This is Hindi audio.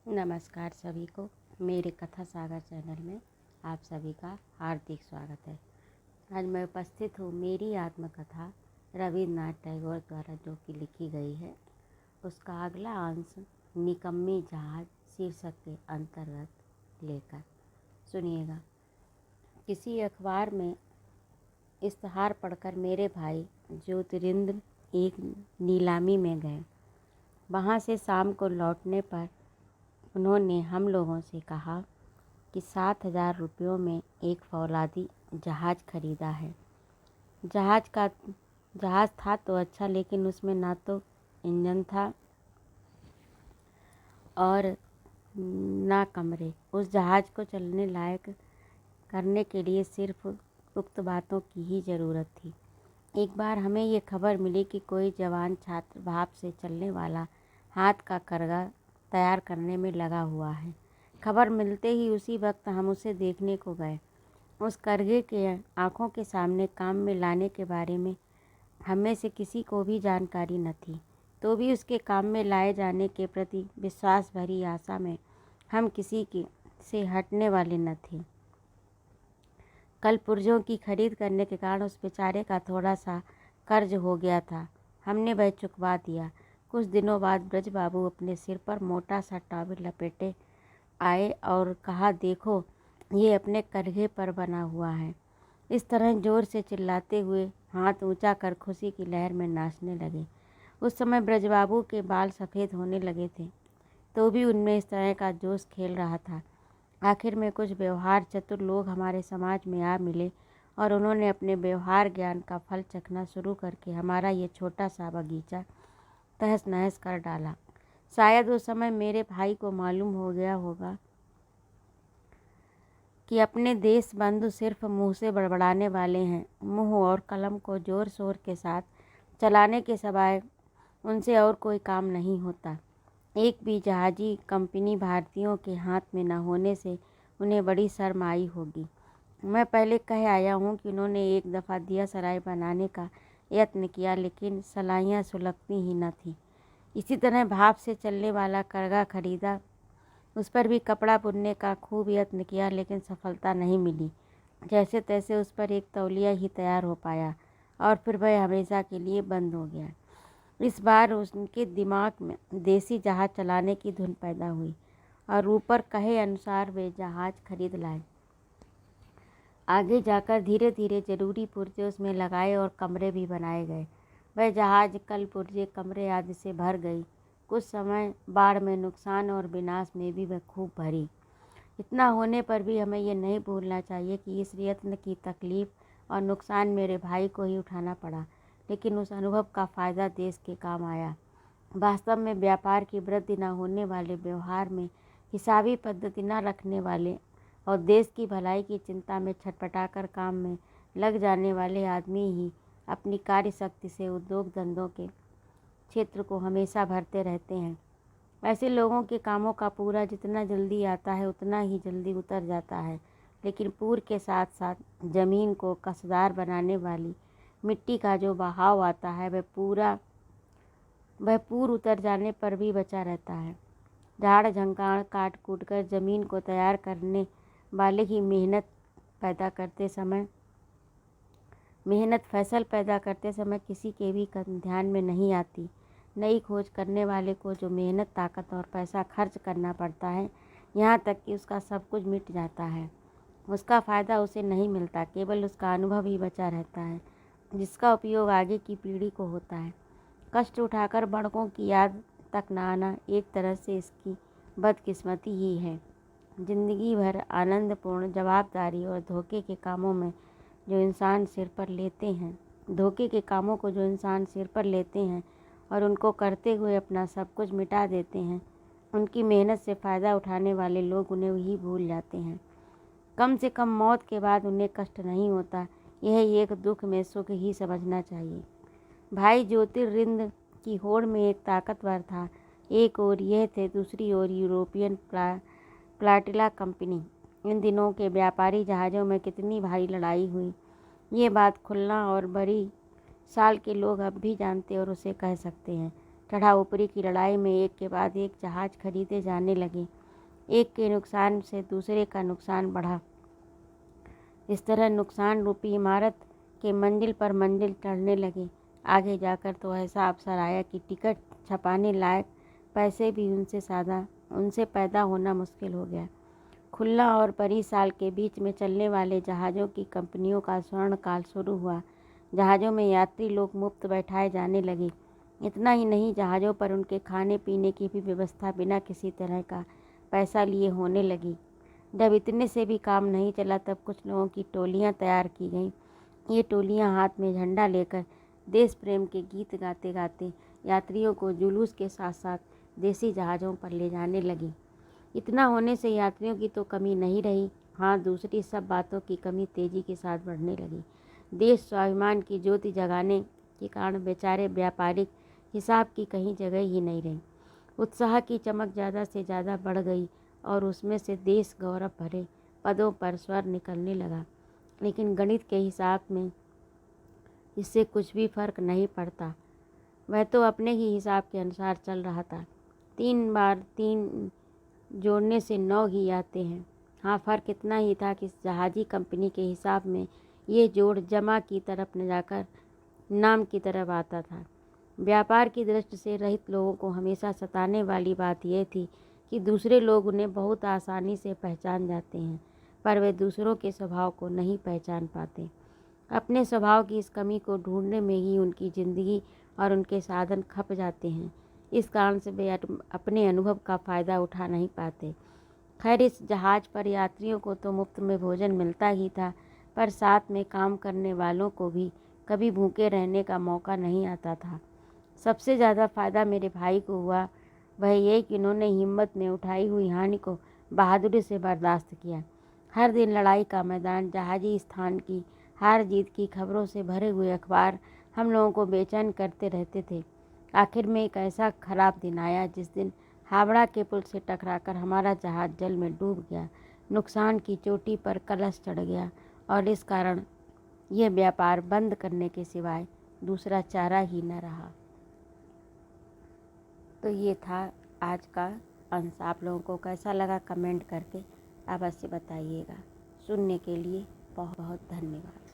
नमस्कार सभी को। मेरे कथा सागर चैनल में आप सभी का हार्दिक स्वागत है। आज मैं उपस्थित हूँ मेरी आत्मकथा रविन्द्रनाथ टैगोर द्वारा जो कि लिखी गई है, उसका अगला अंश निकम्मे जहाज शीर्षक के अंतर्गत लेकर सुनिएगा। किसी अखबार में इश्तहार पढ़कर मेरे भाई ज्योतिरिंद्र एक नीलामी में गए। वहाँ से शाम को लौटने पर उन्होंने हम लोगों से कहा कि 7,000 रुपयों में एक फौलादी जहाज़ खरीदा है। जहाज़ था तो अच्छा, लेकिन उसमें ना तो इंजन था और ना कमरे। उस जहाज़ को चलने लायक करने के लिए सिर्फ उक्त बातों की ही ज़रूरत थी। एक बार हमें ये खबर मिली कि कोई जवान छात्र भाप से चलने वाला हाथ का करगा तैयार करने में लगा हुआ है। खबर मिलते ही उसी वक्त हम उसे देखने को गए। उस करघे के आँखों के सामने काम में लाने के बारे में हमें से किसी को भी जानकारी न थी, तो भी उसके काम में लाए जाने के प्रति विश्वास भरी आशा में हम किसी के से हटने वाले न थे। कल पुर्जों की खरीद करने के कारण उस बेचारे का थोड़ा सा कर्ज हो गया था। हमने वह चुकवा दिया। कुछ दिनों बाद ब्रज बाबू अपने सिर पर मोटा सा टॉवेल लपेटे आए और कहा, देखो ये अपने करघे पर बना हुआ है। इस तरह जोर से चिल्लाते हुए हाथ ऊंचा कर खुशी की लहर में नाचने लगे। उस समय ब्रज बाबू के बाल सफ़ेद होने लगे थे, तो भी उनमें इस तरह का जोश खेल रहा था। आखिर में कुछ व्यवहार चतुर लोग हमारे समाज में आ मिले और उन्होंने अपने व्यवहार ज्ञान का फल चखना शुरू करके हमारा ये छोटा सा बगीचा तहस नहस कर डाला। शायद उस समय मेरे भाई को मालूम हो गया होगा कि अपने देश बंधु सिर्फ मुंह से बड़बड़ाने वाले हैं। मुंह और कलम को जोर शोर के साथ चलाने के सिवाय उनसे और कोई काम नहीं होता। एक भी जहाजी कंपनी भारतीयों के हाथ में न होने से उन्हें बड़ी शर्म आई होगी। मैं पहले कह आया हूँ कि उन्होंने एक दफ़ा दिया सराय बनाने का यत्न किया, लेकिन सलाइयाँ सुलगती ही न थी। इसी तरह भाप से चलने वाला करगा खरीदा। उस पर भी कपड़ा बुनने का खूब यत्न किया, लेकिन सफलता नहीं मिली। जैसे तैसे उस पर एक तौलिया ही तैयार हो पाया और फिर वह हमेशा के लिए बंद हो गया। इस बार उनके दिमाग में देसी जहाज़ चलाने की धुन पैदा हुई और ऊपर कहे अनुसार वे जहाज़ खरीद लाए। आगे जाकर धीरे धीरे जरूरी पुर्जे उसमें लगाए और कमरे भी बनाए गए। वह जहाज़ कल पुर्जे, कमरे आदि से भर गई। कुछ समय बाढ़ में नुकसान और विनाश में भी वह खूब भरी। इतना होने पर भी हमें यह नहीं भूलना चाहिए कि इस यत्न की तकलीफ़ और नुकसान मेरे भाई को ही उठाना पड़ा, लेकिन उस अनुभव का फ़ायदा देश के काम आया। वास्तव में व्यापार की वृद्धि न होने वाले, व्यवहार में हिसाबी पद्धति न रखने वाले और देश की भलाई की चिंता में छटपटाकर काम में लग जाने वाले आदमी ही अपनी कार्य शक्ति से उद्योग धंधों के क्षेत्र को हमेशा भरते रहते हैं। ऐसे लोगों के कामों का पूरा जितना जल्दी आता है उतना ही जल्दी उतर जाता है, लेकिन पूर के साथ साथ ज़मीन को कसदार बनाने वाली मिट्टी का जो बहाव आता है वह पूर उतर जाने पर भी बचा रहता है। झाड़ झंकार काट कूट कर ज़मीन को तैयार करने वाले ही मेहनत फसल पैदा करते समय किसी के भी ध्यान में नहीं आती। नई खोज करने वाले को जो मेहनत, ताकत और पैसा खर्च करना पड़ता है, यहाँ तक कि उसका सब कुछ मिट जाता है, उसका फ़ायदा उसे नहीं मिलता। केवल उसका अनुभव ही बचा रहता है, जिसका उपयोग आगे की पीढ़ी को होता है। कष्ट उठाकर बड़कों की याद तक न आना एक तरह से इसकी बदकिस्मती ही है। जिंदगी भर आनंदपूर्ण जवाबदारी और धोखे के कामों को जो इंसान सिर पर लेते हैं और उनको करते हुए अपना सब कुछ मिटा देते हैं, उनकी मेहनत से फ़ायदा उठाने वाले लोग उन्हें ही भूल जाते हैं। कम से कम मौत के बाद उन्हें कष्ट नहीं होता, यह एक दुख में सुख ही समझना चाहिए। भाई ज्योतिरिंद्र की होड़ में एक ताकतवर था। एक ओर यह थे, दूसरी ओर यूरोपियन प्लाटिला कंपनी। इन दिनों के व्यापारी जहाज़ों में कितनी भारी लड़ाई हुई, ये बात खुलना और बड़ी साल के लोग अब भी जानते और उसे कह सकते हैं। चढ़ा ऊपरी की लड़ाई में एक के बाद एक जहाज खरीदे जाने लगे। एक के नुकसान से दूसरे का नुकसान बढ़ा। इस तरह नुकसान रूपी इमारत के मंजिल पर मंजिल चढ़ने लगे। आगे जाकर तो ऐसा अवसर आया कि टिकट छपाने लायक पैसे भी उनसे पैदा होना मुश्किल हो गया। खुल्ला और 20 साल के बीच में चलने वाले जहाज़ों की कंपनियों का स्वर्ण काल शुरू हुआ। जहाज़ों में यात्री लोग मुफ्त बैठाए जाने लगे। इतना ही नहीं, जहाज़ों पर उनके खाने पीने की भी व्यवस्था बिना किसी तरह का पैसा लिए होने लगी। जब इतने से भी काम नहीं चला तब कुछ लोगों की टोलियां तैयार की गईं। ये टोलियां हाथ में झंडा लेकर देश प्रेम के गीत गाते गाते यात्रियों को जुलूस के साथ साथ देसी जहाज़ों पर ले जाने लगी। इतना होने से यात्रियों की तो कमी नहीं रही, हाँ, दूसरी सब बातों की कमी तेजी के साथ बढ़ने लगी। देश स्वाभिमान की ज्योति जगाने के कारण बेचारे व्यापारिक हिसाब की कहीं जगह ही नहीं रही। उत्साह की चमक ज़्यादा से ज़्यादा बढ़ गई और उसमें से देश गौरव भरे पदों पर स्वर निकलने लगा। लेकिन गणित के हिसाब में इससे कुछ भी फर्क नहीं पड़ता। वह तो अपने ही हिसाब के अनुसार चल रहा था। 3 बार 3 जोड़ने से 9 ही आते हैं। हाँ, फ़र्क इतना ही था कि जहाजी कंपनी के हिसाब में ये जोड़ जमा की तरफ न जाकर नाम की तरफ आता था। व्यापार की दृष्टि से रहित लोगों को हमेशा सताने वाली बात यह थी कि दूसरे लोग उन्हें बहुत आसानी से पहचान जाते हैं, पर वे दूसरों के स्वभाव को नहीं पहचान पाते। अपने स्वभाव की इस कमी को ढूंढने में ही उनकी ज़िंदगी और उनके साधन खप जाते हैं। इस कारण से वे अपने अनुभव का फ़ायदा उठा नहीं पाते। खैर, इस जहाज़ पर यात्रियों को तो मुफ्त में भोजन मिलता ही था, पर साथ में काम करने वालों को भी कभी भूखे रहने का मौका नहीं आता था। सबसे ज़्यादा फ़ायदा मेरे भाई को हुआ, वह ये कि उन्होंने हिम्मत में उठाई हुई हानि को बहादुरी से बर्दाश्त किया। हर दिन लड़ाई का मैदान, जहाजी स्थान की हार जीत की खबरों से भरे हुए अखबार हम लोगों को बेचैन करते रहते थे। आखिर में एक ऐसा खराब दिन आया जिस दिन हावड़ा के पुल से टकराकर हमारा जहाज़ जल में डूब गया। नुकसान की चोटी पर कलश चढ़ गया और इस कारण यह व्यापार बंद करने के सिवाय दूसरा चारा ही न रहा। तो ये था आज का अंश। आप लोगों को कैसा लगा कमेंट करके अवश्य बताइएगा। सुनने के लिए बहुत बहुत धन्यवाद।